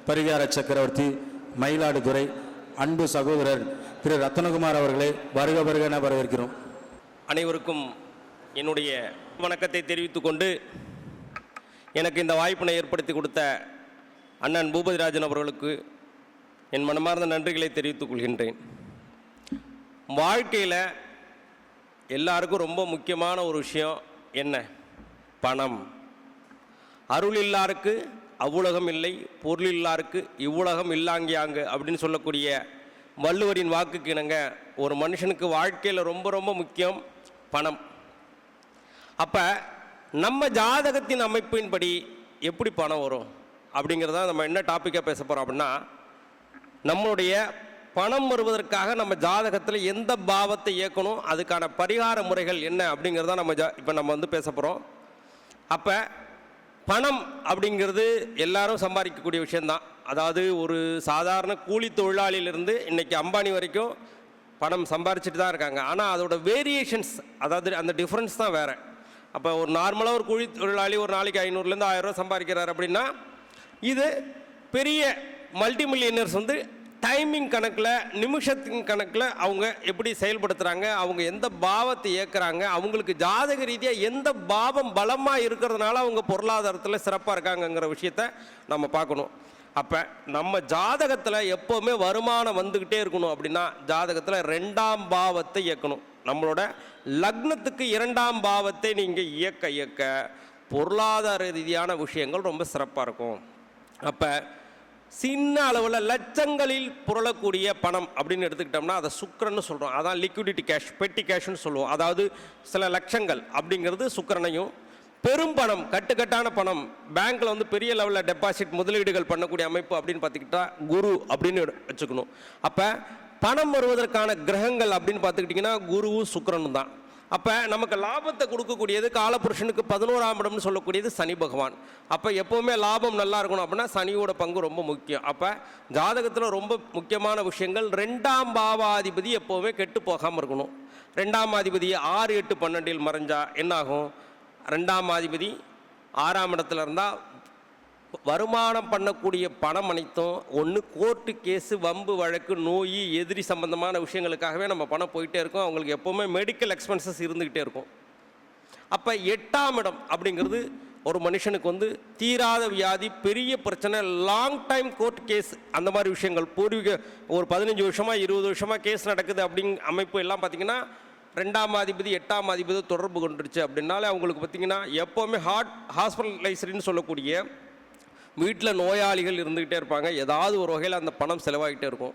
பரிகார சக்கரவர்த்தி மயிலாடுதுறை அன்பு சகோதரர் திரு ரத்னகுமார் அவர்களை வருக வருக என வரவேற்கிறோம். அனைவருக்கும் என்னுடைய வணக்கத்தை தெரிவித்துக் கொண்டு எனக்கு இந்த வாய்ப்பினை ஏற்படுத்தி கொடுத்த அண்ணன் பூபதிராஜன் அவர்களுக்கு என் மனமார்ந்த நன்றிகளை தெரிவித்துக் கொள்கின்றேன். வாழ்க்கையில் எல்லாருக்கும் ரொம்ப முக்கியமான ஒரு விஷயம் என்ன? பணம். அருள் இல்லாருக்கு அவ்வுலகம் இல்லை, பொருள் இல்லாருக்கு இவ்வுலகம் இல்லாங்கியாங்கு அப்படின்னு சொல்லக்கூடிய வள்ளுவரின் வாக்குக்கு இணங்க ஒரு மனுஷனுக்கு வாழ்க்கையில் ரொம்ப ரொம்ப முக்கியம் பணம். அப்போ நம்ம ஜாதகத்தின் அமைப்பின்படி எப்படி பணம் வரும் அப்படிங்கிறத நம்ம என்ன டாப்பிக்காக பேச போகிறோம் அப்படின்னா, நம்மளுடைய பணம் வருவதற்காக நம்ம ஜாதகத்தில் எந்த பாவத்தை இயக்கணும், அதுக்கான பரிகார முறைகள் என்ன அப்படிங்கிறத இப்போ நம்ம பேச போகிறோம். அப்போ பணம் அப்படிங்கிறது எல்லாரும் சம்பாதிக்கக்கூடிய விஷயந்தான். அதாவது ஒரு சாதாரண கூலி தொழிலாளியிலிருந்து இன்றைக்கி அம்பானி வரைக்கும் பணம் சம்பாரிச்சிட்டு தான் இருக்காங்க. ஆனால் அதோட வேரியேஷன்ஸ், அதாவது அந்த டிஃப்ரென்ஸ் தான் வேறு. அப்போ ஒரு நார்மலாக ஒரு கூலி தொழிலாளி ஒரு நாளைக்கு 500லேருந்து 1000 ரூபா சம்பாதிக்கிறார் அப்படின்னா, இது பெரிய மல்டி மில்லியனர்ஸ் டைமிங் கணக்கில், நிமிஷத்தின் கணக்கில் அவங்க எப்படி செயல்படுத்துகிறாங்க, அவங்க எந்த பாவத்தை இயக்குறாங்க, அவங்களுக்கு ஜாதக ரீதியாக எந்த பாவம் பலமாக இருக்கிறதுனால அவங்க பொருளாதாரத்தில் சிறப்பாக இருக்காங்கங்கிற விஷயத்த நம்ம பார்க்கணும். அப்போ நம்ம ஜாதகத்தில் எப்போவுமே வருமானம் வந்துக்கிட்டே இருக்கணும் அப்படின்னா ஜாதகத்தில் 2ஆம் பாவத்தை இயக்கணும். நம்மளோட லக்னத்துக்கு 2ஆம் பாவத்தை நீங்கள் இயக்க பொருளாதார ரீதியான விஷயங்கள் ரொம்ப சிறப்பாக இருக்கும். அப்போ சின்ன அளவில் லட்சங்களில் புரளக்கூடிய பணம் அப்படின்னு எடுத்துக்கிட்டோம்னா அதை சுக்கிரன்னு சொல்கிறோம். அதான் லிக்விடிட்டி கேஷ், பெட்டி கேஷ்னு சொல்லுவோம். அதாவது சில லட்சங்கள் அப்படிங்கிறது சுக்கிரனையும், பெரும் பணம் கட்டுக்கட்டான பணம் பேங்க்கில் பெரிய லெவலில் டெபாசிட் முதலீடுகள் பண்ணக்கூடிய அமைப்பு அப்படின்னு பார்த்துக்கிட்டா குரு அப்படின்னு வச்சுக்கணும். அப்போ பணம் வருவதற்கான கிரகங்கள் அப்படின்னு பார்த்துக்கிட்டிங்கன்னா குருவும் சுக்கிரனும் தான். அப்போ நமக்கு லாபத்தை கொடுக்கக்கூடியது காலபுருஷனுக்கு 11ஆம் இடம்னு சொல்லக்கூடியது சனி பகவான். அப்போ எப்போவுமே லாபம் நல்லா இருக்கணும் அப்படின்னா சனியோட பங்கு ரொம்ப முக்கியம். அப்போ ஜாதகத்தில் ரொம்ப முக்கியமான விஷயங்கள் 2ஆம் பாவாதிபதி எப்போவுமே கெட்டு போகாமல் இருக்கணும். 2ஆம் அதிபதி 6, 8, 12 மறைஞ்சா என்னாகும்? 2ஆம் அதிபதி 6ஆம் இடத்துல இருந்தால் வருமானம் பண்ணக்கூடிய பணம் அனைத்தும் ஒன்று கோர்ட்டு கேஸு, வம்பு வழக்கு, நோய், எதிரி சம்பந்தமான விஷயங்களுக்காகவே நம்ம பணம் போயிட்டே இருக்கும். அவங்களுக்கு எப்போவுமே மெடிக்கல் எக்ஸ்பென்சஸ் இருந்துக்கிட்டே இருக்கும். அப்போ 8ஆம் இடம் அப்படிங்கிறது ஒரு மனுஷனுக்கு தீராத வியாதி, பெரிய பிரச்சனை, லாங் டைம் கோர்ட் கேஸ், அந்த மாதிரி விஷயங்கள் பூர்வீக ஒரு 15 வருஷமாக 20 வருஷமாக கேஸ் நடக்குது அப்படிங்கிற அமைப்பு எல்லாம் பார்த்திங்கன்னா 2ஆம் அதிபதி 8ஆம் அதிபதி தொடர்பு கொண்டுருச்சு அப்படின்னாலே அவங்களுக்கு பார்த்திங்கன்னா எப்போவுமே ஹாஸ்பிட்டலைசரின்னு சொல்லக்கூடிய வீட்டில் நோயாளிகள் இருந்துக்கிட்டே இருப்பாங்க. ஏதாவது ஒரு வகையில் அந்த பணம் செலவாகிட்டே இருக்கும்.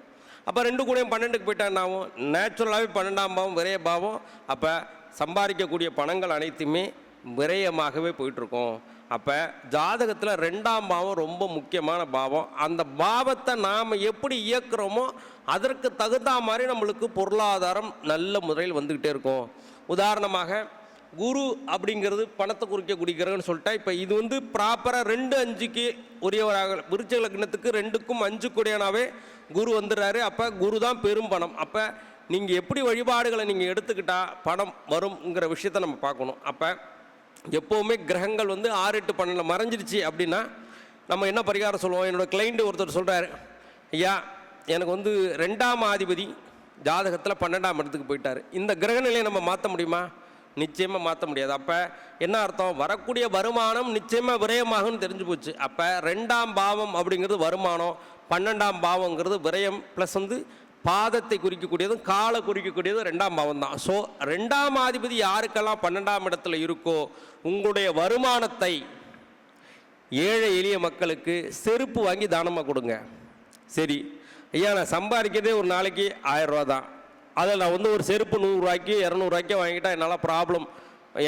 அப்போ 2 கூட 12க்கு போயிட்டா என்ன ஆகும்? நேச்சுரலாகவே 12ஆம் பாவம் விரய பாவம். அப்போ சம்பாதிக்கக்கூடிய பணங்கள் அனைத்துமே விரயமாகவே போயிட்டுருக்கோம். அப்போ ஜாதகத்தில் 2ஆம் பாவம் ரொம்ப முக்கியமான பாவம். அந்த பாவத்தை நாம் எப்படி இயக்குறோமோ அதற்கு தகுந்த மாதிரி நம்மளுக்கு பொருளாதாரம் நல்ல முறையில் வந்துக்கிட்டே இருக்கும். உதாரணமாக குரு அப்படிங்கிறது பணத்தை குறிக்கக்கூடிய கிரகம்னு சொல்லிட்டா, இப்போ இது ப்ராப்பராக 2, 5க்கு உரியவராக விருச்சிக லக்னத்துக்கு 2க்கும் 5 கூடியனாவே குரு வந்துடுறாரு. அப்போ குரு தான் பெரும் பணம். அப்போ நீங்கள் எப்படி வழிபாடுகளை நீங்கள் எடுத்துக்கிட்டால் பணம் வருங்கிற விஷயத்தை நம்ம பார்க்கணும். அப்போ எப்போவுமே கிரகங்கள் 6, 8, 12 மறைஞ்சிருச்சு அப்படின்னா நம்ம என்ன பரிகாரம் சொல்லுவோம்? என்னோடய கிளைண்ட்டு ஒருத்தர் சொல்கிறாரு, ஐயா எனக்கு 2ஆம் அதிபதி ஜாதகத்தில் 12ஆம் இடத்துக்கு போயிட்டார். இந்த கிரகநிலையை நம்ம மாற்ற முடியுமா? நிச்சயமாக மாற்ற முடியாது. அப்போ என்ன அர்த்தம்? வரக்கூடிய வருமானம் நிச்சயமாக விரயமாகும்னு தெரிஞ்சு போச்சு. அப்போ 2ஆம் பாவம் அப்படிங்கிறது வருமானம், 12ஆம் பாவங்கிறது விரயம் ப்ளஸ் பாதத்தை குறிக்கக்கூடியதும் காலை குறிக்கக்கூடியதும் 2ஆம் பாவம் தான். ஸோ 2ஆம் அதிபதி யாருக்கெல்லாம் 12ஆம் இடத்துல இருக்கோ உங்களுடைய வருமானத்தை ஏழை எளிய மக்களுக்கு செருப்பு வாங்கி தானமாக கொடுங்க. சரி ஐயா, நான் சம்பாதிக்கிறதே ஒரு நாளைக்கு 1000 ரூபா தான், அதில் நான் ஒரு செருப்பு 100 ரூபாய்க்கு 200 ரூபாய்க்கு வாங்கிட்டால் என்னால் ப்ராப்ளம்,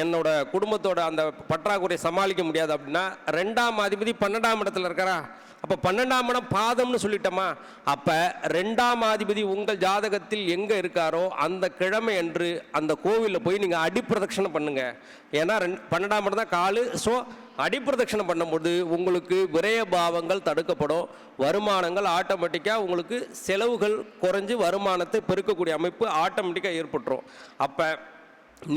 என்னோட குடும்பத்தோட அந்த பற்றாக்குறையை சமாளிக்க முடியாது அப்படின்னா 2ஆம் அதிபதி 12ஆம் இடத்துல இருக்கிறா. அப்போ 12ஆம் இடம் பாதம்னு சொல்லிட்டோமா? அப்போ 2ஆம் அதிபதி உங்கள் ஜாதகத்தில் எங்கே இருக்காரோ அந்த கிழமை என்று அந்த கோவிலில் போய் நீங்கள் அடிப்பிரதட்சணை பண்ணுங்கள். ஏன்னா 12ஆம் இடம் தான் காலு. ஸோ அடிப்பிரதட்சணை பண்ணும்போது உங்களுக்கு விரய பாவங்கள் தடுக்கப்படும், வருமானங்கள் ஆட்டோமேட்டிக்காக உங்களுக்கு செலவுகள் குறைஞ்சி வருமானத்தை பெருக்கக்கூடிய அமைப்பு ஆட்டோமேட்டிக்காக ஏற்பட்டுரும். அப்போ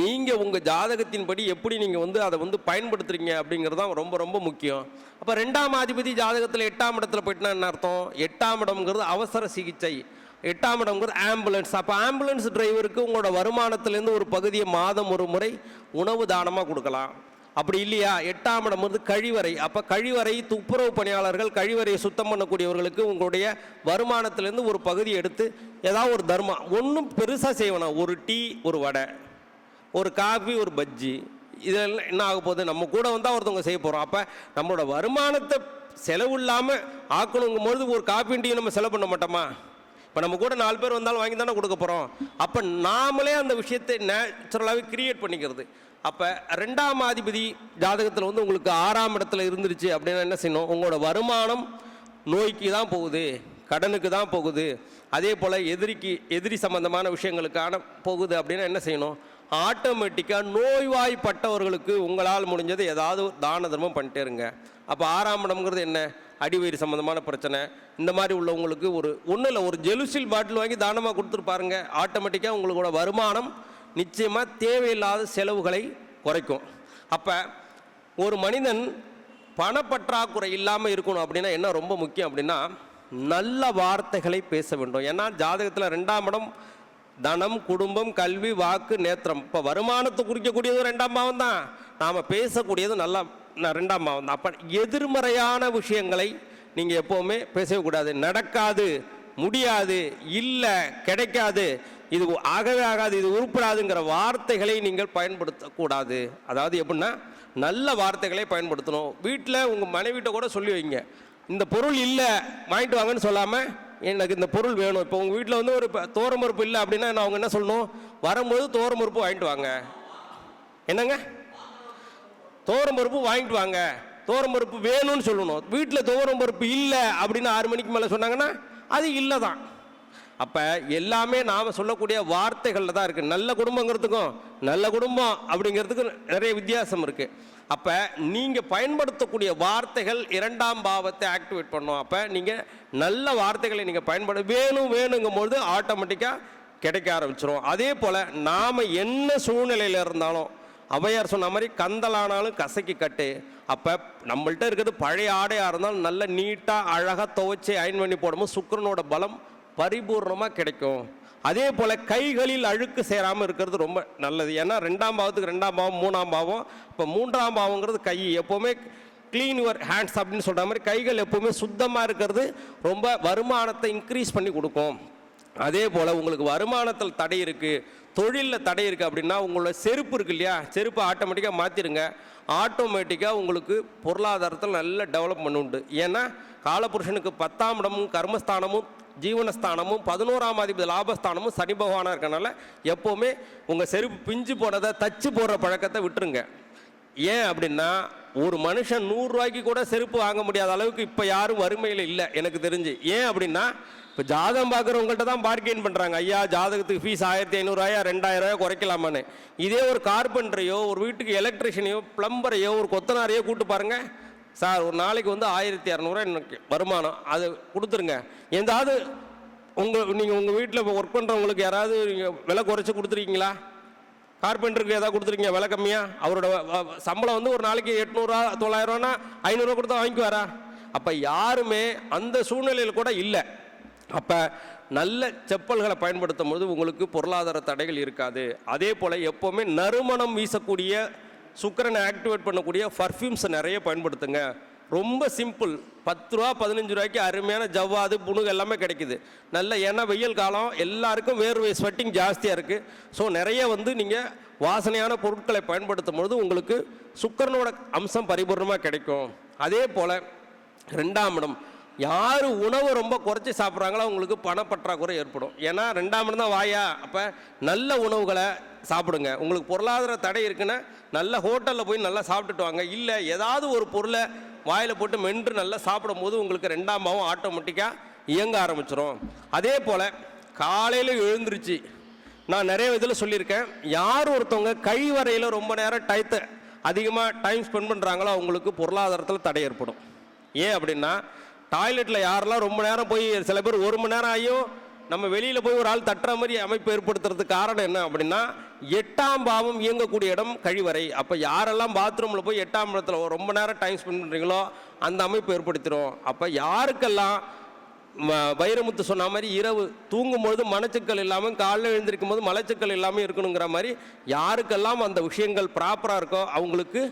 நீங்கள் உங்கள் ஜாதகத்தின்படி எப்படி நீங்கள் வந்து அதை வந்து பயன்படுத்துகிறீங்க அப்படிங்கிறது தான் ரொம்ப ரொம்ப முக்கியம். அப்போ 2ஆம் அதிபதி ஜாதகத்தில் 8ஆம் இடத்துல போயிட்டுனா என்ன அர்த்தம்? 8ஆம் இடம்ங்கிறது அவசர சிகிச்சை, 8ஆம் இடம்ங்கிறது ஆம்புலன்ஸ். அப்போ ஆம்புலன்ஸ் டிரைவருக்கு உங்களோட வருமானத்திலேருந்து ஒரு பகுதியை மாதம் ஒரு முறை உணவு தானமாக கொடுக்கலாம். அப்படி இல்லையா 8ஆம் இடம் வந்து கழிவறை. அப்போ கழிவறை, துப்புரவு பணியாளர்கள், கழிவறையை சுத்தம் பண்ணக்கூடியவர்களுக்கு உங்களுடைய வருமானத்திலேருந்து ஒரு பகுதி எடுத்து ஏதாவது ஒரு தர்மம், ஒன்றும் பெருசாக செய்வேணும், ஒரு டீ, ஒரு வடை, ஒரு காஃபி, ஒரு பஜ்ஜி, இதெல்லாம் என்ன ஆக போகுது? நம்ம கூட வந்தால் ஒருத்தவங்க செய்ய போகிறோம். அப்போ நம்மளோட வருமானத்தை செலவு இல்லாமல் ஆக்கணுங்கும்போது ஒரு காஃபி டீ நம்ம செலவு பண்ண மாட்டோமா? இப்போ நம்ம கூட 4 பேர் வந்தாலும் வாங்கி தானே கொடுக்க போகிறோம். அப்போ நாமளே அந்த விஷயத்தை நேச்சுரலாகவே கிரியேட் பண்ணிக்கிறது. அப்போ 2ஆம் அதிபதி ஜாதகத்தில் வந்து உங்களுக்கு 6ஆம் இடத்துல இருந்துருச்சு அப்படின்னா என்ன செய்யணும்? உங்களோட வருமானம் நோய்க்கு தான் போகுது, கடனுக்கு தான் போகுது, அதே போல் எதிரி சம்பந்தமான விஷயங்களுக்கான போகுது அப்படின்னா என்ன செய்யணும்? ஆட்டோமேட்டிக்காக நோய்வாய்ப்பட்டவர்களுக்கு உங்களால் முடிஞ்சது ஏதாவது தான தர்மம் பண்ணிட்டே இருங்க. அப்போ 6ஆம் இடம்ங்கிறது என்ன? அடிவயிறு சம்மந்தமான பிரச்சனை, இந்த மாதிரி உள்ளவங்களுக்கு ஒன்றும் இல்லை, ஒரு ஜெலுசில் பாட்டில் வாங்கி தானமாக கொடுத்துருப்பாருங்க. ஆட்டோமேட்டிக்காக உங்களோட வருமானம் நிச்சயமாக தேவையில்லாத செலவுகளை குறைக்கும். அப்போ ஒரு மனிதன் பணப்பற்றாக்குறை இல்லாமல் இருக்கணும் அப்படின்னா என்ன ரொம்ப முக்கியம் அப்படின்னா நல்ல வார்த்தைகளை பேச வேண்டும். ஏன்னா ஜாதகத்தில் 2ஆம் இடம் தனம், குடும்பம், கல்வி, வாக்கு, நேத்திரம். இப்போ வருமானத்தை குறிக்கக்கூடியது 2ஆம் பாவம் தான், நாம் பேசக்கூடியது நல்லா 2ஆம் பாவம் தான். அப்போ எதிர்மறையான விஷயங்களை நீங்கள் எப்போவுமே பேசவே கூடாது. நடக்காது, முடியாது, இல்லை, கிடைக்காது, இது ஆகவே ஆகாது, இது உருப்படாதுங்கிற வார்த்தைகளை நீங்கள் பயன்படுத்தக்கூடாது. அதாவது எப்படின்னா நல்ல வார்த்தைகளை பயன்படுத்தணும். வீட்டில் உங்கள் மனைவிட்ட கூட சொல்லி வைங்க, இந்த பொருள் இல்லை வாங்கிட்டு வாங்கன்னு சொல்லாமல் எனக்கு இந்த பொருள் வேணும். இப்போ உங்கள் வீட்டில் வந்து ஒரு தோரம்பருப்பு இல்லை அப்படின்னா அவங்க என்ன சொல்லணும்? வரும்போது தோரம்பருப்பு வாங்கிட்டு வாங்க. என்னங்க? தோரம்பருப்பு வாங்கிட்டு வாங்க, தோரம்பருப்பு வேணும்னு சொல்லணும். வீட்டில் தோரம்பருப்பு இல்லை அப்படின்னு 6 மணிக்கு மேலே சொன்னாங்கன்னா அது இல்லை தான். அப்போ எல்லாமே நாம் சொல்லக்கூடிய வார்த்தைகளில் தான் இருக்குது. நல்ல குடும்பங்கிறதுக்கும் நல்ல குடும்பம் அப்படிங்கிறதுக்கும் நிறைய வித்தியாசம் இருக்குது. அப்போ நீங்கள் பயன்படுத்தக்கூடிய வார்த்தைகள் 2ஆம் பாவத்தை ஆக்டிவேட் பண்ணணும். அப்போ நீங்கள் நல்ல வார்த்தைகளை நீங்கள் வேணுங்கும்போது ஆட்டோமேட்டிக்காக கிடைக்க ஆரம்பிச்சிடும். அதே போல் நாம் என்ன சூழ்நிலையில் இருந்தாலும் அவையார் சொன்ன மாதிரி கந்தலானாலும் கசக்கி கட்டு. அப்போ நம்மள்கிட்ட இருக்கிறது பழைய ஆடையாக இருந்தாலும் நல்ல நீட்டாக அழகாக துவைச்சி அயன் பண்ணி போடும்போது சுக்கிரனோட பலம் பரிபூர்ணமாக கிடைக்கும். அதே போல் கைகளில் அழுக்கு சேராமல் இருக்கிறது ரொம்ப நல்லது. ஏன்னா 2ஆம் பாவத்துக்கு 2ஆம் பாவம் 3ஆம் பாவம். இப்போ 3ஆம் பாவங்கிறது கை. எப்போவுமே க்ளீன் யுவர் ஹேண்ட்ஸ் அப்படின்னு சொல்கிற மாதிரி கைகள் எப்போவுமே சுத்தமாக இருக்கிறது ரொம்ப வருமானத்தை இன்க்ரீஸ் பண்ணி கொடுக்கும். அதே போல் உங்களுக்கு வருமானத்தில் தடை இருக்குது, தொழிலில் தடை இருக்குது அப்படின்னா உங்களோட செருப்பு இருக்குது இல்லையா, செருப்பை ஆட்டோமேட்டிக்காக மாற்றிடுங்க. ஆட்டோமேட்டிக்காக உங்களுக்கு பொருளாதாரத்தில் நல்ல டெவலப்மெண்ட் உண்டு. ஏன்னா காலபுருஷனுக்கு 10ஆம் இடமும் கர்மஸ்தானமும் ஜீவனஸ்தானமும் 11ஆம் அதிபதி லாபஸ்தானமும் சனி பகவானாக இருக்கனால எப்போவுமே உங்கள் செருப்பு பிஞ்சு போனதை தச்சு போடுற பழக்கத்தை விட்டுருங்க. ஏன் அப்படின்னா ஒரு மனுஷன் 100 ரூபாய்க்கு கூட செருப்பு வாங்க முடியாத அளவுக்கு இப்போ யாரும் வறுமையில் இல்லை எனக்கு தெரிஞ்சு. ஏன் அப்படின்னா இப்போ ஜாதகம் பார்க்குறவங்கள்ட்ட தான் பார்கெயின் பண்ணுறாங்க. ஐயா ஜாதகத்துக்கு ஃபீஸ் 1500 2000 குறைக்கலாமான்னு. இதே ஒரு கார்பெண்டரையோ ஒரு வீட்டுக்கு எலக்ட்ரிஷியனையோ பிளம்பரையோ ஒரு கொத்தனாரையோ கூப்பிட்டு பாருங்கள், சார் ஒரு நாளைக்கு வந்து 1200 எனக்கு வருமானம், அது கொடுத்துருங்க. எந்தாவது நீங்கள் உங்கள் வீட்டில் ஒர்க் பண்ணுறவங்களுக்கு யாராவது நீங்கள் விலை குறைச்சி கொடுத்துருக்கீங்களா? கார்பெண்டருக்கு ஏதாவது கொடுத்துருக்கீங்க விலை கம்மியாக? அவரோட சம்பளம் வந்து ஒரு நாளைக்கு 800 900 500 கொடுத்தா வாங்கிக்குவாரா? அப்போ யாருமே அந்த சூழ்நிலையில் கூட இல்லை. அப்போ நல்ல செப்பல்களை பயன்படுத்தும் போது உங்களுக்கு பொருளாதார தடைகள் இருக்காது. அதே போல் எப்போவுமே நறுமணம் வீசக்கூடிய சுக்கிரனை ஆக்டிவேட் பண்ணக்கூடிய பர்ஃப்யூம்ஸை நிறைய பயன்படுத்துங்க. ரொம்ப சிம்பிள், 10 ரூபா 15 ரூபாய்க்கு அருமையான ஜவ்வாது புணுகு எல்லாமே கிடைக்குது நல்ல. ஏன்னா வெயில் காலம் எல்லாருக்கும் வேர்வை ஸ்வெட்டிங் ஜாஸ்தியாக இருக்குது. ஸோ நிறைய வந்து நீங்கள் வாசனையான பொருட்களை பயன்படுத்தும் பொழுது உங்களுக்கு சுக்கிரனோட அம்சம் பரிபூர்ணமாக கிடைக்கும். அதே போல் 2ஆம் இடம், யார் உணவு ரொம்ப குறைச்சி சாப்பிட்றாங்களோ அவங்களுக்கு பணப்பற்றாக்குறை ஏற்படும். ஏன்னா 2ஆம் இடம் தான் வாயா. அப்போ நல்ல உணவுகளை சாப்பிடுங்க. உங்களுக்கு பொருளாதார தடை இருக்குன்னா நல்ல ஹோட்டலில் போய் நல்லா சாப்பிட்டுட்டு வாங்க. இல்லை ஏதாவது ஒரு பொருளை வாயில் போட்டு மென்று நல்லா சாப்பிடும் போது உங்களுக்கு 2ஆம் பாவம் ஆட்டோமேட்டிக்காக இயங்க ஆரம்பிச்சிடும். அதே போல் காலையில் எழுந்திருச்சு நான் நிறைய இதில் சொல்லியிருக்கேன், யார் ஒருத்தவங்க கழிவறையில் ரொம்ப நேரம் அதிகமாக டைம் ஸ்பெண்ட் பண்ணுறாங்களோ அவங்களுக்கு பொருளாதாரத்தில் தடை ஏற்படும். ஏன் அப்படின்னா டாய்லெட்டில் யாரெல்லாம் ரொம்ப நேரம் போய் சில பேர் 1 மணி நேரம் ஆகியும் நம்ம வெளியில் போய் ஒரு ஆள் தட்டுற மாதிரி அமைப்பு ஏற்படுத்துறதுக்கு காரணம் என்ன அப்படின்னா 8ஆம் பாவம் இயங்கக்கூடிய இடம் கழிவறை. அப்போ யாரெல்லாம் பாத்ரூமில் போய் 8ஆம் இடத்துல ரொம்ப நேரம் டைம் ஸ்பெண்ட் பண்ணுறீங்களோ அந்த அமைப்பு ஏற்படுத்திடும். அப்போ யாருக்கெல்லாம் வைரமுத்து சொன்ன மாதிரி இரவு தூங்கும்பொழுது மலச்சிக்கல் இல்லாமல் காலையில் எழுந்திருக்கும் போது மலச்சிக்கல் இல்லாமல் இருக்கணுங்கிற மாதிரி யாருக்கெல்லாம் அந்த விஷயங்கள் ப்ராப்பராக இருக்கோ அவங்களுக்கு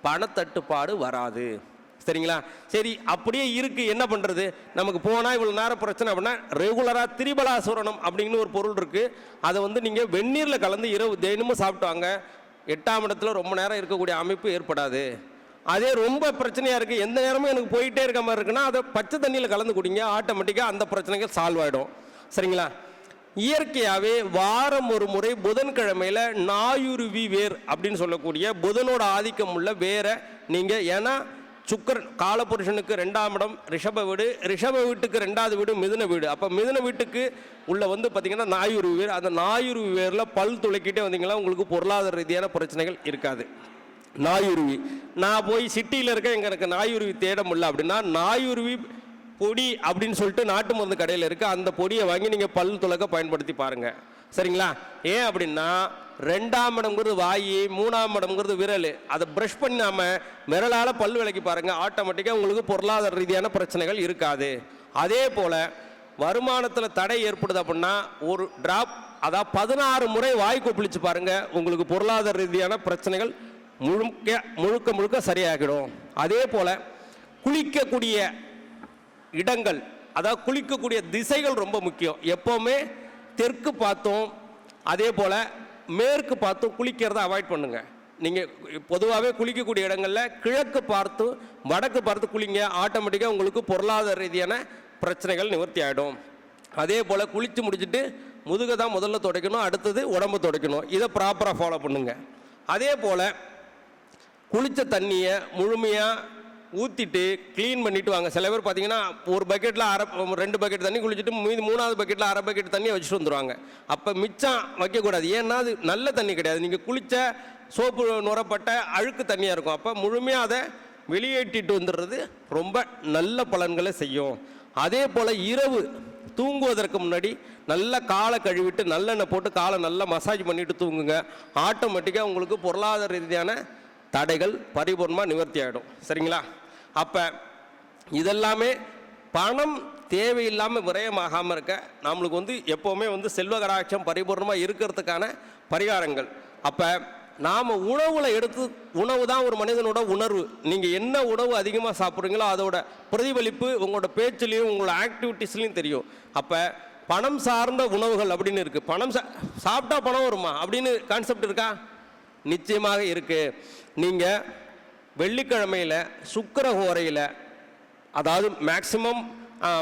பணத்தட்டுப்பாடு வராது. சரிங்களா? சரி, அப்படியே இருக்கு, என்ன பண்ணுறது? நமக்கு போனால் இவ்வளோ நேரம் பிரச்சனை அப்படின்னா ரெகுலராக திரிபலாசுரணம் அப்படின்னு ஒரு பொருள் இருக்குது. அதை வந்து நீங்கள் வெந்நீரில் கலந்து இரவு தினமும் சாப்பிட்டாங்க 8ஆம் இடத்துல ரொம்ப நேரம் இருக்கக்கூடிய அமைப்பு ஏற்படாது. அதே ரொம்ப பிரச்சனையாக இருக்குது, எந்த நேரமும் எனக்கு போயிட்டே இருக்க மாதிரி இருக்குன்னா அதை பச்சை தண்ணியில் கலந்து குடிங்க, ஆட்டோமேட்டிக்காக அந்த பிரச்சனைகள் சால்வ் ஆகிடும். சரிங்களா? இயற்கையாகவே வாரம் ஒரு முறை புதன்கிழமையில் நாயுருவி வேர் அப்படின்னு சொல்லக்கூடிய புதனோட ஆதிக்கம் உள்ள வேரை நீங்கள், ஏன்னா சுக்கரன் காலபுருஷனுக்கு 2ஆம் இடம் ரிஷப வீடு, ரிஷப வீட்டுக்கு 2வது வீடு மிதுன வீடு. அப்போ மிதுன வீட்டுக்கு உள்ள வந்து பார்த்திங்கன்னா நாயுருவி வேர். அந்த நாயுருவி வேரில் பல் துளைக்கிட்டே வந்தீங்கன்னா உங்களுக்கு பொருளாதார ரீதியான பிரச்சனைகள் இருக்காது. நாயுருவி, நான் போய் சிட்டியில் இருக்க எனக்கு நாயுருவி தேட முடியல அப்படின்னா நாயுருவி பொடி அப்படின்னு சொல்லிட்டு நாட்டு மருந்து கடையில் இருக்குது, அந்த பொடியை வாங்கி நீங்கள் பல் துளக்க பயன்படுத்தி பாருங்கள். சரிங்களா? ஏன் அப்படின்னா 2ஆம் இடம்ங்கிறது வாய், 3ஆம் இடம்ங்கிறது விரல். அதை ப்ரஷ் பண்ணாமல் விரலால் பல் விளக்கி பாருங்கள், ஆட்டோமேட்டிக்காக உங்களுக்கு பொருளாதார ரீதியான பிரச்சனைகள் இருக்காது. அதே போல் வருமானத்தில் தடை ஏற்படுது அப்படின்னா ஒரு ட்ராப், அதாவது 16 முறை வாய் கொப்பளிச்சு பாருங்கள், உங்களுக்கு பொருளாதார ரீதியான பிரச்சனைகள் முழுக்க முழுக்க சரியாகிடும். அதே போல் குளிக்கக்கூடிய இடங்கள், அதாவது குளிக்கக்கூடிய திசைகள் ரொம்ப முக்கியம். எப்போவுமே தெற்கு பார்த்தோம், அதே போல் மேற்கு பார்த்தும் குளிக்கிறத அவாய்ட் பண்ணுங்கள். நீங்கள் பொதுவாகவே குளிக்கக்கூடிய இடங்களில் கிழக்கு பார்த்து வடக்கு பார்த்து குளிங்க, ஆட்டோமேட்டிக்காக உங்களுக்கு பொருளாதார ரீதியான பிரச்சனைகள் நிவர்த்தி ஆகிடும். அதே போல் குளித்து முடிச்சுட்டு முதுகை தான் முதல்ல துடைக்கணும், அடுத்தது உடம்பு துடைக்கணும். இதை ப்ராப்பராக ஃபாலோ பண்ணுங்கள். அதே போல் குளித்த தண்ணியை முழுமையாக ஊற்றிட்டு க்ளீன் பண்ணிவிட்டு வாங்க. சில பேர் பார்த்தீங்கன்னா ஒரு பக்கெட்டில் 2 பக்கெட் தண்ணி குளிச்சுட்டு மீதி 3வது பக்கெட்டில் அரை பக்கெட் தண்ணியை வச்சுட்டு வந்துடுவாங்க. அப்போ மிச்சம் வைக்கக்கூடாது, ஏன்னா அது நல்ல தண்ணி கிடையாது, நீங்கள் குளித்த சோப்பு நுரப்பட்ட அழுக்கு தண்ணியாக இருக்கும். அப்போ முழுமையாக அதை வெளியேற்றிட்டு வந்துடுறது ரொம்ப நல்ல பலன்களை செய்யும். அதே போல் இரவு தூங்குவதற்கு முன்னாடி நல்ல காலை கழுவிட்டு நல்லெண்ணெய் போட்டு காலை நல்லா மசாஜ் பண்ணிவிட்டு தூங்குங்க, ஆட்டோமேட்டிக்காக உங்களுக்கு பொருளாதார ரீதியான தடைகள் பரிபூர்ணமாக நிவர்த்தி ஆகிடும். சரிங்களா? அப்போ இதெல்லாமே பணம் தேவையில்லாமல் விரயமாகாமல் இருக்க நம்மளுக்கு வந்து எப்போவுமே வந்து செல்வகராட்சம் பரிபூர்ணமாக இருக்கிறதுக்கான பரிகாரங்கள். அப்போ நாம் உணவில் எடுத்து, உணவு தான் ஒரு மனிதனோட உணர்வு. நீங்கள் என்ன உணவு அதிகமாக சாப்பிட்றீங்களோ அதோட பிரதிபலிப்பு உங்களோட பேச்சுலேயும் உங்களோட ஆக்டிவிட்டீஸ்லையும் தெரியும். அப்போ பணம் சார்ந்த உணவுகள் அப்படின்னு இருக்குது. பணம் சாப்பிட்டா பணம் வருமா அப்படின்னு கான்செப்ட் இருக்கா? நிச்சயமாக இருக்குது. நீங்கள் வெள்ளிக்கிழமையில் சுக்கிரஹோரையில், அதாவது மேக்சிமம்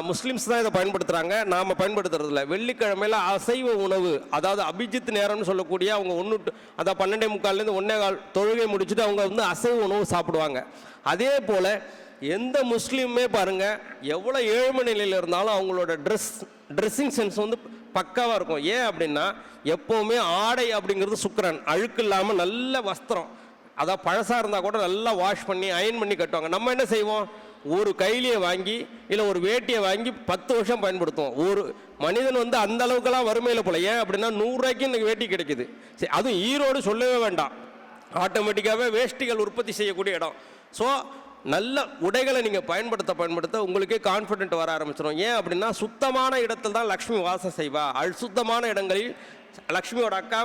முஸ்லீம்ஸ் தான் இதை பயன்படுத்துகிறாங்க, நாம் பயன்படுத்துறதில்ல. வெள்ளிக்கிழமையில் அசைவ உணவு, அதாவது அபிஜித் நேரம்னு சொல்லக்கூடிய அவங்க அதாவது 12:45 1:15 தொழுகை முடிச்சுட்டு அவங்க வந்து அசைவ உணவு சாப்பிடுவாங்க. அதே போல் எந்த முஸ்லீமுமே பாருங்கள் எவ்வளோ ஏழ்மை நிலையில் இருந்தாலும் அவங்களோட ட்ரெஸ்ஸிங் சென்ஸ் வந்து பக்காவாக இருக்கும். ஏன் அப்படின்னா எப்போவுமே ஆடை அப்படிங்கிறது சுக்கிரன், அழுக்கு இல்லாமல் நல்ல வஸ்திரம், அதாவது பழசாக இருந்தால் கூட நல்லா வாஷ் பண்ணி அயன் பண்ணி கட்டுவாங்க. நம்ம என்ன செய்வோம்? ஒரு கைலியை வாங்கி இல்லை ஒரு வேட்டியை வாங்கி 10 வருஷம் பயன்படுத்துவோம். ஒரு மனிதன் வந்து அந்த அளவுக்குலாம் வறுமையில் போல. ஏன் அப்படின்னா 100 ரூபாய்க்கு எனக்கு வேட்டி கிடைக்குது. சரி, அதுவும் ஈரோடு சொல்லவே வேண்டாம், ஆட்டோமேட்டிக்காகவே வேஷ்டிகள் உற்பத்தி செய்யக்கூடிய இடம். ஸோ நல்ல உடைகளை நீங்கள் பயன்படுத்த உங்களுக்கே கான்ஃபிடென்ட் வர ஆரம்பிச்சிடும். ஏன் அப்படின்னா சுத்தமான இடத்தில் தான் லக்ஷ்மி வாசம் செய்வா, அசுத்தமான இடங்களில் லக்ஷ்மியோட அக்கா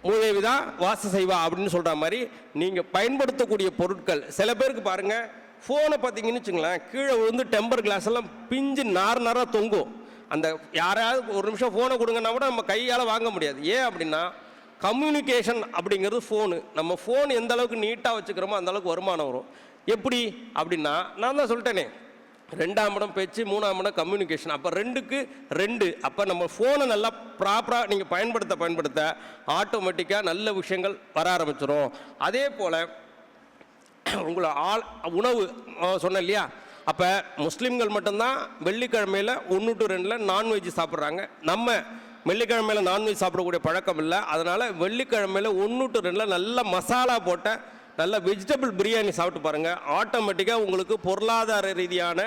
மூதேவி தான் வாசம் செய்வா அப்படின்னு சொல்கிற மாதிரி நீங்கள் பயன்படுத்தக்கூடிய பொருட்கள். சில பேருக்கு பாருங்கள், ஃபோனை பார்த்தீங்கன்னு வச்சுங்களேன், கீழே விழுந்து டெம்பர் கிளாஸ் எல்லாம் பிஞ்சு நாராக தொங்கும். அந்த யாராவது ஒரு நிமிஷம் ஃபோனை கொடுங்கன்னா கூட நம்ம கையால் வாங்க முடியாது. ஏன் அப்படின்னா கம்யூனிகேஷன் அப்படிங்கிறது ஃபோனு. நம்ம ஃபோன் எந்த அளவுக்கு நீட்டாக வச்சுக்கிறோமோ அந்த அளவுக்கு வருமானம் வரும். எப்படி அப்படின்னா நான் தான் சொல்லிட்டேனே, 2ஆம் இடம் பேச்சு, 3ஆம் இடம் கம்யூனிகேஷன். அப்போ 2க்கு 2. அப்போ நம்ம ஃபோனை நல்லா ப்ராப்பராக நீங்கள் பயன்படுத்த ஆட்டோமேட்டிக்காக நல்ல விஷயங்கள் வர ஆரம்பிச்சிடும். அதே போல் உங்களை உணவு சொன்னேன் இல்லையா, அப்போ முஸ்லீம்கள் மட்டும்தான் வெள்ளிக்கிழமையில் 1 to 2 நான்வெஜ் சாப்பிட்றாங்க. நம்ம வெள்ளிக்கிழமையில் நான்வெஜ் சாப்பிடக்கூடிய பழக்கம் இல்லை. அதனால் வெள்ளிக்கிழமையில் 1 to 2 நல்ல மசாலா போட்ட நல்ல வெஜிடபிள் பிரியாணி சாப்பிட்டு பாருங்கள், ஆட்டோமேட்டிக்காக உங்களுக்கு பொருளாதார ரீதியான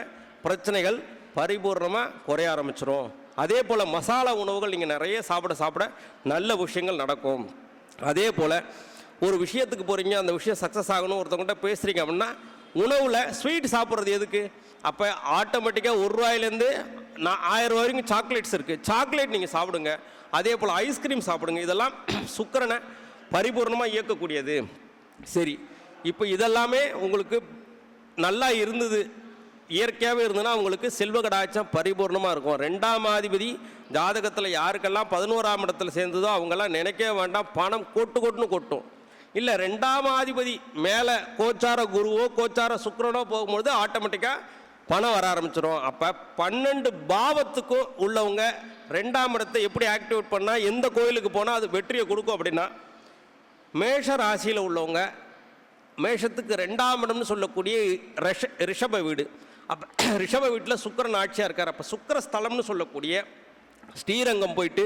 பிரச்சனைகள் பரிபூர்ணமாக குறைய ஆரம்பிச்சிடும். அதே போல் மசாலா உணவுகள் நீங்கள் நிறைய சாப்பிட நல்ல விஷயங்கள் நடக்கும். அதே போல் ஒரு விஷயத்துக்கு போகிறீங்க, அந்த விஷயம் சக்ஸஸ் ஆகணும், ஒருத்தவங்கள்ட்ட பேசுகிறீங்க அப்படின்னா உணவில் ஸ்வீட் சாப்பிட்றது எதுக்கு? அப்போ ஆட்டோமேட்டிக்காக ₹1 நான் 1000 வரைக்கும் சாக்லேட்ஸ் இருக்குது, சாக்லேட் நீங்கள் சாப்பிடுங்க. அதே போல் ஐஸ்கிரீம் சாப்பிடுங்க. இதெல்லாம் சுக்கிரனை பரிபூர்ணமாக இயக்கக்கூடியது. சரி, இப்போ இதெல்லாமே உங்களுக்கு நல்லா இருந்தது, இயற்கையாகவே இருந்ததுன்னா உங்களுக்கு செல்வ கடாட்சம் பரிபூர்ணமாக இருக்கும். 2ஆம் அதிபதி ஜாதகத்தில் யாருக்கெல்லாம் 11ஆம் இடத்துல சேர்ந்ததோ அவங்கெல்லாம் நினைக்கவே வேண்டாம், பணம் கொட்டுன்னு கொட்டும். இல்லை 2ஆம் அதிபதி மேலே கோச்சார குருவோ கோச்சார சுக்கிரனோ போகும்போது ஆட்டோமேட்டிக்காக பணம் வர ஆரம்பிச்சிடும். அப்போ 12 பாவத்துக்கும் உள்ளவங்க 2ஆம் இடத்தை எப்படி ஆக்டிவேட் பண்ணால், எந்த கோயிலுக்கு போனால் அது வெற்றியை கொடுக்கும் அப்படின்னா, மேஷ ராசியில் உள்ளவங்க மேஷத்துக்கு 2ஆம் இடம்னு சொல்லக்கூடிய ரிஷப வீடு. அப்போ ரிஷப வீட்டில் சுக்கிரன் ஆட்சியாக இருக்கார். அப்போ சுக்கிர ஸ்தலம்னு சொல்லக்கூடிய ஸ்ரீரங்கம் போயிட்டு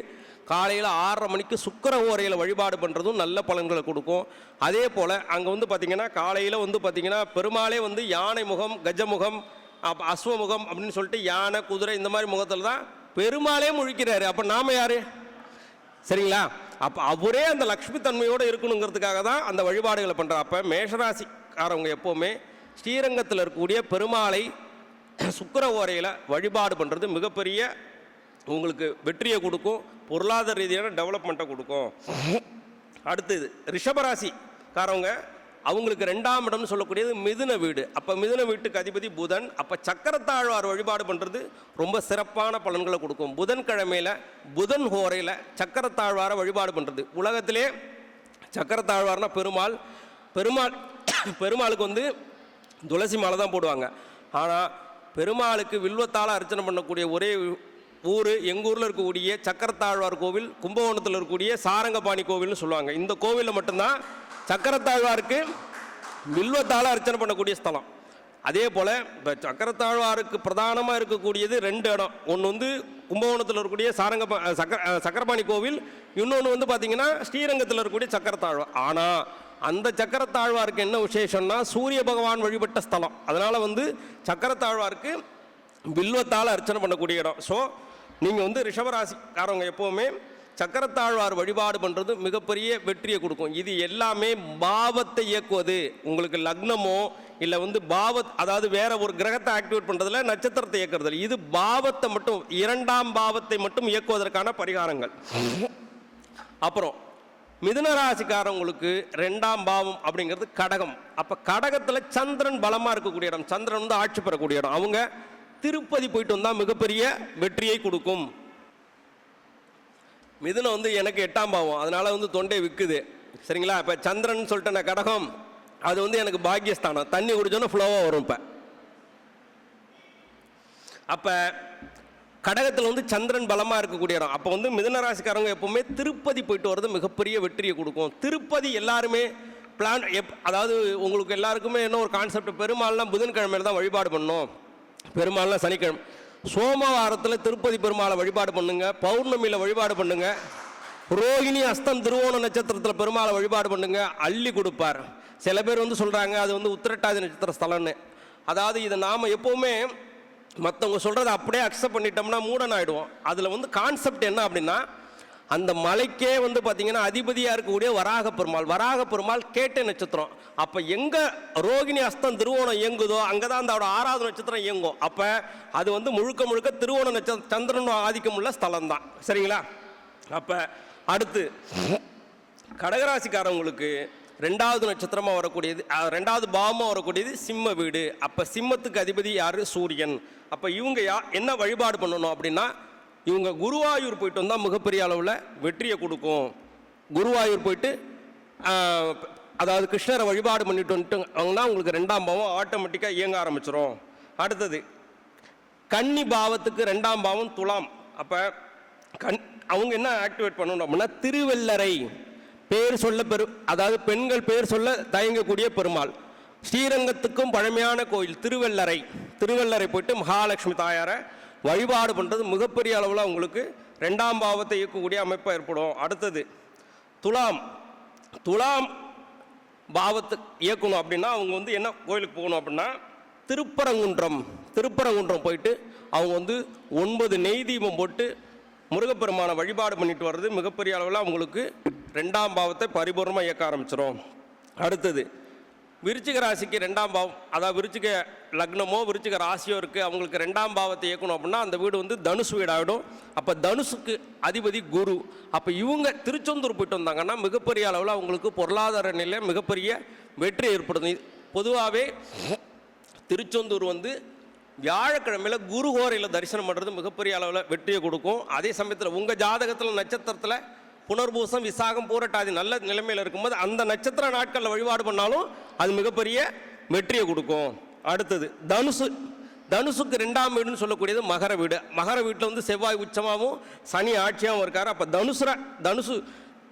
காலையில் 6:30 மணிக்கு சுக்கிர ஓரையில் வழிபாடு பண்ணுறதும் நல்ல பலன்களை கொடுக்கும். அதே போல் அங்கே வந்து பார்த்திங்கன்னா காலையில் வந்து பார்த்திங்கன்னா பெருமாளே வந்து யானை முகம், கஜமுகம், அஸ்வமுகம் அப்படின்னு சொல்லிட்டு யானை, குதிரை இந்த மாதிரி முகத்தில் தான் பெருமாளே முழிக்கிறாரு. அப்போ நாம் யார்? சரிங்களா? அப்போ அவரே அந்த லக்ஷ்மி தன்மையோடு இருக்கணுங்கிறதுக்காக தான் அந்த வழிபாடுகளை பண்ணுறார். அப்போ மேஷராசிக்காரவங்க எப்போவுமே ஸ்ரீரங்கத்தில் இருக்கக்கூடிய பெருமாளை சுக்கிர ஓரையில் வழிபாடு பண்ணுறது மிகப்பெரிய உங்களுக்கு வெற்றியை கொடுக்கும், பொருளாதார ரீதியான டெவலப்மெண்ட்டை கொடுக்கும். அடுத்தது ரிஷபராசிக்காரவங்க, அவங்களுக்கு 2ஆம் இடம்னு சொல்லக்கூடியது மிதுன வீடு. அப்போ மிதுன வீட்டுக்கு அதிபதி புதன். அப்போ சக்கரத்தாழ்வார் வழிபாடு பண்ணுறது ரொம்ப சிறப்பான பலன்களை கொடுக்கும். புதன்கிழமையில் புதன் ஹோரையில் சக்கரத்தாழ்வாரை வழிபாடு பண்ணுறது. உலகத்திலே சக்கரத்தாழ்வார்னா பெருமாளுக்கு வந்து துளசி மாலை தான் போடுவாங்க. ஆனால் பெருமாளுக்கு வில்வத்தால் அர்ச்சனை பண்ணக்கூடிய ஒரே ஊர் எங்கள் ஊரில் இருக்கக்கூடிய சக்கரத்தாழ்வார் கோவில், கும்பகோணத்தில் இருக்கக்கூடிய சாரங்கபாணி கோவில்னு சொல்லுவாங்க. இந்த கோவிலில் மட்டும்தான் சக்கரத்தாழ்வாருக்கு வில்வத்தால் அர்ச்சனை பண்ணக்கூடிய ஸ்தலம். அதே போல் இப்போ சக்கரத்தாழ்வாருக்கு பிரதானமாக இருக்கக்கூடியது 2 இடம். ஒன்று வந்து கும்பகோணத்தில் இருக்கக்கூடிய சக்கரபாணி கோவில், இன்னொன்று வந்து பார்த்திங்கன்னா ஸ்ரீரங்கத்தில் இருக்கக்கூடிய சக்கரத்தாழ்வார். ஆனால் அந்த சக்கரத்தாழ்வாருக்கு என்ன விசேஷம்னா சூரிய பகவான் வழிபட்ட ஸ்தலம். அதனால் வந்து சக்கரத்தாழ்வாருக்கு வில்வத்தால் அர்ச்சனை பண்ணக்கூடிய இடம். ஸோ நீங்கள் வந்து ரிஷபராசிக்காரவங்க எப்போவுமே சக்கரத்தாழ்வார் வழிபாடு பண்ணுறது மிகப்பெரிய வெற்றியை கொடுக்கும். இது எல்லாமே பாவத்தை இயக்குவது. உங்களுக்கு லக்னமோ இல்லை வந்து அதாவது வேற ஒரு கிரகத்தை ஆக்டிவேட் பண்ணுறதுல நட்சத்திரத்தை இயக்குறதில்ல. இது பாவத்தை மட்டும், 2ஆம் பாவத்தை மட்டும் இயக்குவதற்கான பரிகாரங்கள். அப்புறம் மிதுன ராசிக்காரவங்களுக்கு 2ஆம் பாவம் அப்படிங்கிறது கடகம். அப்போ கடகத்தில் சந்திரன் பலமாக இருக்கக்கூடிய இடம், சந்திரன் வந்து ஆட்சி பெறக்கூடிய இடம். அவங்க திருப்பதி போயிட்டு வந்தால் மிகப்பெரிய வெற்றியை கொடுக்கும். மிதுனம் வந்து எனக்கு 8ஆம் பாவம், அதனால வந்து தொண்டை விற்குது. சரிங்களா? இப்போ சந்திரன் சொல்லிட்டு நான் கடகம், அது வந்து எனக்கு பாக்கியஸ்தானம், தண்ணி குடிச்சோன்னா ஃப்ளோவாக வரும். அப்போ கடகத்தில் வந்து சந்திரன் பலமாக இருக்கக்கூடிய இடம். அப்போ வந்து மிதுன ராசிக்காரங்க எப்போவுமே திருப்பதி போயிட்டு வர்றது மிகப்பெரிய வெற்றியை கொடுக்கும். திருப்பதி எல்லாருமே பிளான் அதாவது உங்களுக்கு எல்லாருக்குமே என்ன ஒரு கான்செப்ட், பெருமாள்லாம் புதன்கிழமையில தான் வழிபாடு பண்ணணும், பெருமாள்லாம் சனிக்கிழமை. சோமவாரத்தில் திருப்பதி பெருமாளை வழிபாடு பண்ணுங்க, பௌர்ணமியில் வழிபாடு பண்ணுங்க, ரோகிணி அஸ்தம் திருவோண நட்சத்திரத்தில் பெருமாளை வழிபாடு பண்ணுங்க, அள்ளி கொடுப்பார். சில பேர் வந்து சொல்கிறாங்க அது வந்து உத்திரட்டாதி நட்சத்திர ஸ்தலம்னு. அதாவது இதை நாம் எப்போவுமே மற்றவங்க சொல்கிறத அப்படியே அக்செப்ட் பண்ணிட்டோம்னா மூடன் ஆகிடுவோம். அதில் வந்து கான்செப்ட் என்ன அப்படின்னா, அந்த மலைக்கே வந்து பார்த்திங்கன்னா அதிபதியாக இருக்கக்கூடிய வராக பெருமாள் கேட்டை நட்சத்திரம். அப்போ எங்கே ரோகிணி அஸ்தம் திருவோணம் இயங்குதோ அங்கே தான் அந்த 6ஆவது நட்சத்திரம் இயங்கும். அப்போ அது வந்து முழுக்க திருவோண நட்சத்திரம் சந்திரன் ஆதிக்கம் உள்ள ஸ்தலம் தான். சரிங்களா? அப்போ அடுத்து கடகராசிக்காரவங்களுக்கு 2ஆவது நட்சத்திரமாக வரக்கூடியது, 2ஆவது பாவமாக வரக்கூடியது சிம்ம வீடு. அப்போ சிம்மத்துக்கு அதிபதி யார்? சூரியன். அப்போ இவங்க என்ன வழிபாடு பண்ணணும் அப்படின்னா, இவங்க குருவாயூர் போயிட்டு வந்தால் மிகப்பெரிய அளவில் வெற்றியை கொடுக்கும். குருவாயூர் போயிட்டு அதாவது கிருஷ்ணரை வழிபாடு பண்ணிட்டு வந்துட்டுங்கன்னா உங்களுக்கு 2ஆம் பாவம் ஆட்டோமேட்டிக்காக இயங்க ஆரம்பிச்சிடும். அடுத்தது கன்னி பாவத்துக்கு 2ஆம் பாவம் துலாம். அப்போ அவங்க என்ன ஆக்டிவேட் பண்ணணும் அப்படின்னா, திருவெள்ளரை பேர் சொல்ல அதாவது பெண்கள் பேர் சொல்ல தயங்கக்கூடிய பெருமாள், ஸ்ரீரங்கத்துக்கும் பழமையான கோயில் திருவெள்ளரை போயிட்டு மகாலட்சுமி தாயாரை வழிபாடு பண்ணுறது மிகப்பெரிய அளவில் உங்களுக்கு 2ஆம் பாவத்தை இயக்கக்கூடிய அமைப்பாக ஏற்படும். அடுத்தது துலாம் பாவத்தை இயக்கணும் அப்படின்னா அவங்க வந்து என்ன கோயிலுக்கு போகணும் அப்படின்னா, திருப்பரங்குன்றம் போயிட்டு அவங்க வந்து 9 நெய் தீபம் போட்டு முருகப்பெருமானை வழிபாடு பண்ணிட்டு வர்றது மிகப்பெரிய அளவில் அவங்களுக்கு ரெண்டாம் பாவத்தை பரிபூர்ணமாக இயக்க ஆரம்பிச்சிடும். அடுத்தது விருச்சிக ராசிக்கு ரெண்டாம் பாவம், அதாவது விருச்சிக லக்னமோ விருச்சிக ராசியோ இருக்குது, அவங்களுக்கு ரெண்டாம் பாவத்தை இயக்கணும் அப்படின்னா அந்த வீடு வந்து தனுசு வீடாகிடும். அப்போ தனுசுக்கு அதிபதி குரு. அப்போ இவங்க திருச்செந்தூர் போயிட்டு வந்தாங்கன்னா மிகப்பெரிய அளவில் அவங்களுக்கு பொருளாதார நிலையில் மிகப்பெரிய வெற்றி ஏற்படுது. பொதுவாகவே திருச்செந்தூர் வந்து வியாழக்கிழமையில் குரு ஹோரையில் தரிசனம் பண்ணுறது மிகப்பெரிய அளவில் வெற்றியை கொடுக்கும். அதே சமயத்தில் உங்கள் ஜாதகத்தில் நட்சத்திரத்தில் புனர்பூசம் விசாகம் பூரட்டாதி நல்ல நிலைமையில் இருக்கும்போது அந்த நட்சத்திர நாட்களில் வழிபாடு பண்ணாலும் அது மிகப்பெரிய வெற்றியை கொடுக்கும். அடுத்தது தனுசு. தனுசுக்கு ரெண்டாம் வீடுன்னு சொல்லக்கூடியது மகர வீடு. மகர வீட்டில் வந்து செவ்வாய் உச்சமாகவும் சனி ஆட்சியாகவும் இருக்கார். அப்போ தனுசு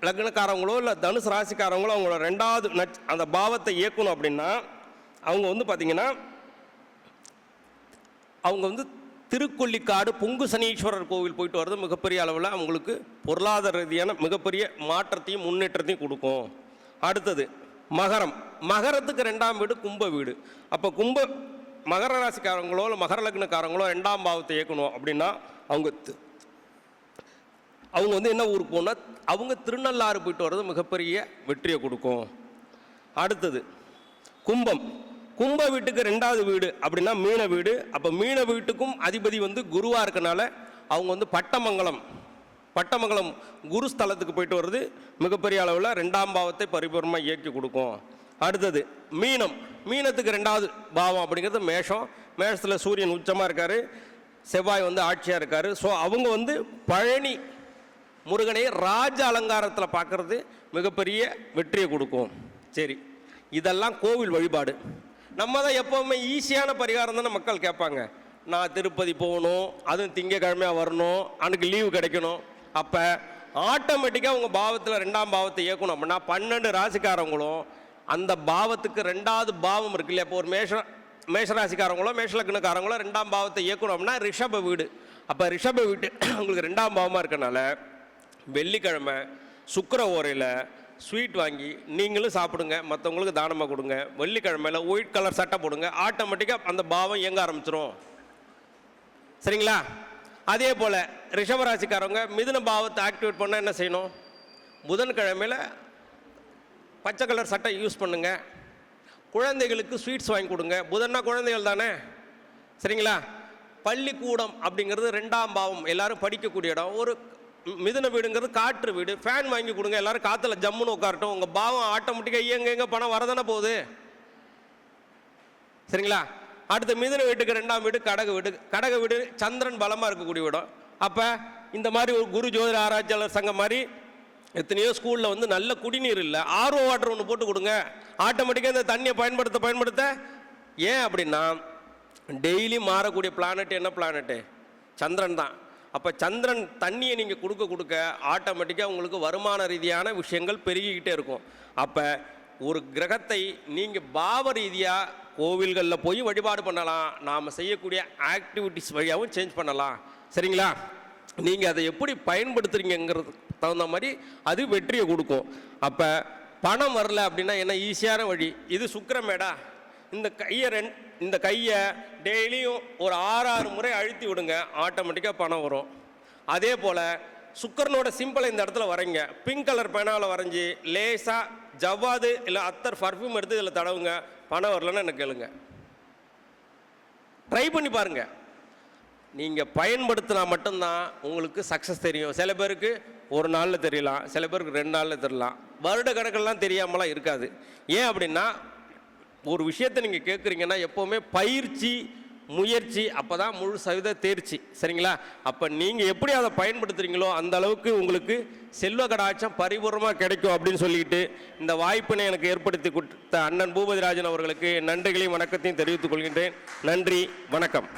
லக்னக்காரங்களோ இல்லை தனுசு ராசிக்காரங்களோ அவங்களோட ரெண்டாவது அந்த பாவத்தை இயக்கணும் அப்படின்னா அவங்க வந்து பார்த்திங்கன்னா அவங்க வந்து திருக்கொள்ளிக்காடு பொங்கு சனீஸ்வரர் கோவில் போயிட்டு வர்றது மிகப்பெரிய அளவில் அவங்களுக்கு பொருளாதார ரீதியான மிகப்பெரிய மாற்றத்தையும் முன்னேற்றத்தையும் கொடுக்கும். அடுத்தது மகரம். மகரத்துக்கு ரெண்டாம் வீடு கும்ப வீடு. அப்போ மகர ராசிக்காரங்களோ இல்லை மகர லக்னக்காரங்களோ ரெண்டாம் பாவத்தை இயக்கணும் அப்படின்னா அவங்க வந்து என்ன ஊருக்கு போனால் அவங்க திருநள்ளாறு போயிட்டு வர்றது மிகப்பெரிய வெற்றியை கொடுக்கும். அடுத்தது கும்பம். கும்ப வீட்டுக்கு ரெண்டாவது வீடு அப்படின்னா மீன வீடு. அப்போ மீன வீட்டுக்கும் அதிபதி வந்து குருவாக இருக்கனால அவங்க வந்து பட்டமங்கலம் குரு ஸ்தலத்துக்கு போயிட்டு வர்றது மிகப்பெரிய அளவில் ரெண்டாம் பாவத்தை பரிபூர்ணமாக இயக்கி கொடுக்கும். அடுத்தது மீனம். மீனத்துக்கு ரெண்டாவது பாவம் அப்படிங்கிறது மேஷம். மேஷத்தில் சூரியன் உச்சமாக இருக்கார், செவ்வாய் வந்து ஆட்சியாக இருக்கார். ஸோ அவங்க வந்து பழனி முருகனை ராஜ அலங்காரத்தில் பார்க்குறது மிகப்பெரிய வெற்றியை கொடுக்கும். சரி, இதெல்லாம் கோவில் வழிபாடு. நம்ம தான் எப்போவுமே ஈஸியான பரிகாரம் தானே மக்கள் கேட்பாங்க. நான் திருப்பதி போகணும், அதுவும் திங்கக்கிழமையாக வரணும், அன்றைக்கு லீவு கிடைக்கணும். அப்போ ஆட்டோமேட்டிக்காக உங்கள் பாவத்தில் ரெண்டாம் பாவத்தை இயக்கணும் அப்படின்னா 12 ராசிக்காரங்களும் அந்த பாவத்துக்கு ரெண்டாவது பாவம் இருக்கு இல்லையா. இப்போ ஒரு மேஷராசிக்காரங்களோ மேஷலக்னக்காரங்களோ ரெண்டாம் பாவத்தை இயக்கணும் அப்படின்னா ரிஷப வீடு. அப்போ ரிஷப வீட்டு உங்களுக்கு ரெண்டாம் பாவமாக இருக்கனால வெள்ளிக்கிழமை சுக்கிர ஓரையில் ஸ்வீட் வாங்கி நீங்களும் சாப்பிடுங்க, மற்றவங்களுக்கு தானமாக கொடுங்க. வெள்ளிக்கிழமையில் ஒயிட் கலர் சட்டை போடுங்க, ஆட்டோமேட்டிக்காக அந்த பாவம் இயங்க ஆரம்பிச்சிடும். சரிங்களா? அதே போல் ரிஷபராசிக்காரவங்க மிதுன பாவத்தை ஆக்டிவேட் பண்ணால் என்ன செய்யணும்? புதன்கிழமையில் பச்சை கலர் சட்டை யூஸ் பண்ணுங்க. குழந்தைகளுக்கு ஸ்வீட்ஸ் வாங்கி கொடுங்க. புதன்னா குழந்தைகள் தானே, சரிங்களா? பள்ளிக்கூடம் அப்படிங்கிறது ரெண்டாம் பாவம், எல்லாரும் படிக்கக்கூடிய இடம். ஒரு மிதுன வீடுங்கிறது காற்று வீடு. ஃபேன் வாங்கி கொடுங்க, எல்லாரும் காற்றுல ஜம்முன்னு உட்காரட்டும். உங்கள் பாவம் ஆட்டோமேட்டிக்காக எங்கே பணம் வரதானே போகுது, சரிங்களா? அடுத்த மிதுன வீட்டுக்கு ரெண்டாம் வீடு கடக வீடு. கடக வீடு சந்திரன் பலமாக இருக்கக்கூடிய இடம். அப்போ இந்த மாதிரி ஒரு குரு ஜோதிட ஆராய்ச்சியாளர் சங்கம் மாதிரி எத்தனையோ ஸ்கூலில் வந்து நல்ல குடிநீர் இல்லை, ஆர்ஓ வாட்டர் ஒன்று போட்டு கொடுங்க. ஆட்டோமேட்டிக்காக இந்த தண்ணியை பயன்படுத்த ஏன் அப்படின்னா டெய்லி மாறக்கூடிய பிளானட் என்ன பிளானட்டு? சந்திரன் தான். அப்போ சந்திரன் தண்ணியை நீங்கள் கொடுக்க ஆட்டோமேட்டிக்காக உங்களுக்கு வருமான ரீதியான விஷயங்கள் பெருகிக்கிட்டே இருக்கும். அப்போ ஒரு கிரகத்தை நீங்கள் பாவ ரீதியாக கோவில்களில் போய் வழிபாடு பண்ணலாம், நாம் செய்யக்கூடிய ஆக்டிவிட்டிஸ் வழியாகவும் சேஞ்ச் பண்ணலாம். சரிங்களா? நீங்கள் அதை எப்படி பயன்படுத்துறீங்கிறது தகுந்த மாதிரி அது வெற்றியை கொடுக்கும். அப்போ பணம் வரல அப்படின்னா என்ன ஈஸியான வழி? இது சுக்கிரமேடா, இந்த கையை டெய்லியும் ஒரு 6 முறை அழுத்தி விடுங்க, ஆட்டோமேட்டிக்காக பணம் வரும். அதே போல் சுக்கரனோட சிம்பிளை இந்த இடத்துல வரைங்க, பிங்க் கலர் பேனாவில் வரைஞ்சி லேசாக ஜவ்வாது இல்லை அத்தர் பர்ஃப்யூம் எடுத்து இதில் தடவுங்க. பணம் வரலன்னு எனக்கு கேளுங்க, ட்ரை பண்ணி பாருங்கள். நீங்கள் பயன்படுத்தினா மட்டும்தான் உங்களுக்கு சக்ஸஸ் தெரியும். சில பேருக்கு ஒரு நாளில் தெரியலாம், சில பேருக்கு 2 நாளில் தெரியலாம், வருட கணக்கெல்லாம் தெரியாமலாம் இருக்காது. ஏன் அப்படின்னா ஒரு விஷயத்தை நீங்கள் கேட்குறீங்கன்னா எப்போவுமே பயிற்சி முயற்சி, அப்போ தான் முழு சதவீத தேர்ச்சி. சரிங்களா? அப்போ நீங்கள் எப்படி அதை பயன்படுத்துகிறீங்களோ அந்த அளவுக்கு உங்களுக்கு செல்வ கடாட்சம் பரிபூர்ணமாக கிடைக்கும் அப்படின்னு சொல்லிட்டு இந்த வாய்ப்பினை எனக்கு ஏற்படுத்தி கொடுத்த அண்ணன் பூபதிராஜன் அவர்களுக்கு நன்றிகளையும் வணக்கத்தையும் தெரிவித்துக் கொள்கின்றேன். நன்றி, வணக்கம்.